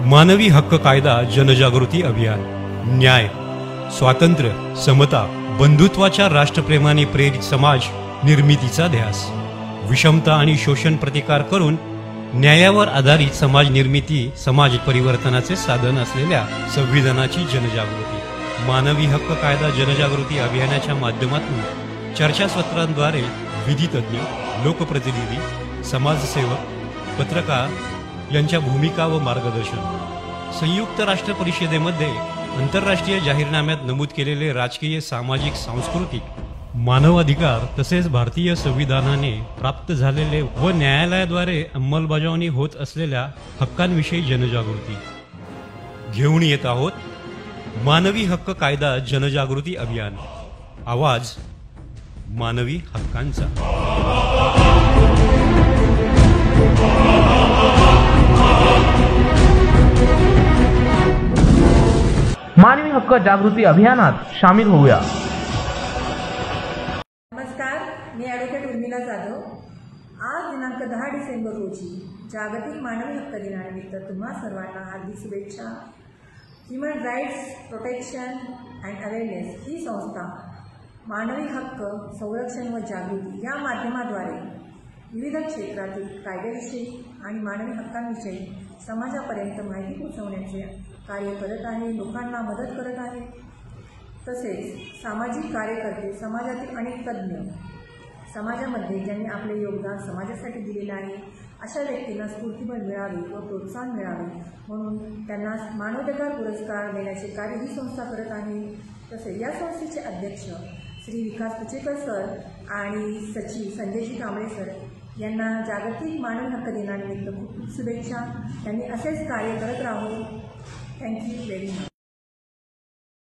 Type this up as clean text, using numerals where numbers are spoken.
मानवी हक्क कायदा जनजागृती अभियान। न्याय, स्वातंत्र्य, समता, बंधुत्वाच्या राष्ट्रप्रेमाने प्रेरित समाज निर्मितीचा ध्यास। विषमता आणि शोषण प्रतिकार करून न्यायावर आधारित समाज निर्मिती, समाज परिवर्तनाचे साधन असलेल्या संविधानाची जनजागृती। मानवी हक्क कायदा जनजागृती अभियानाच्या माध्यमातून चर्चासत्रांद्वारे विधितज्ञ, लोकप्रतिनिधी, समाजसेवक, पत्रकार यांच्या भूमिका व मार्गदर्शन। संयुक्त राष्ट्र परिषदेमध्ये आंतरराष्ट्रीय जाहीरनाम्यात नमूद केलेले राजकीय, सामाजिक, सांस्कृतिक, मानवाधिकार तसेच भारतीय संविधानाने प्राप्त झालेले व न्यायालयाद्वारे अंमलबजावणी होत असलेल्या हक्कांविषयी जनजागृती घेऊन येत आहोत। मानवी हक्क कायदा जनजागृती अभियान, आवाज मानवी हक्कांचा। मानवी हक्क जागृती अभियानात सामील होऊया। नमस्कार, मी ॲडव्होकेट उर्मिला जाधव। आज दिनांक 10 डिसेंबर रोजी जागतिक मानवी हक्क दिनानिमित्त तुम्हा सर्वांना हार्दिक शुभेच्छा। Human rights protection and awareness ही संस्था मानवी हक्क संरक्षण व जागृती या माध्यमाद्वारे विविध क्षेत्रातील कायद्याविषयी आणि मानवी हक्कांविषयी समाजापर्यंत माहिती पोहोचवण्याचे कार्य करत आहे, लोकांना मदत करत आहे। तसेच सामाजिक कार्यकर्ते, समाजातील अनेक तज्ज्ञ, समाजामध्ये ज्यांनी आपले योगदान समाजासाठी दिलेले आहे अशा व्यक्तींना स्फूर्तिबळ मिळावे व प्रोत्साहन मिळावे म्हणून त्यांना मानवाधिकार पुरस्कार देण्याचे कार्य ही संस्था करत आहे। तसेच या संस्थेचे अध्यक्ष श्री विकास पुचेकर सर आणि सचिव संजयजी कांबळे सर यांना जागतिक मानवी हक्क दिनानिमित्त खूप खूप शुभेच्छा। त्यांनी असेच कार्य करत राहू। Thank you very much.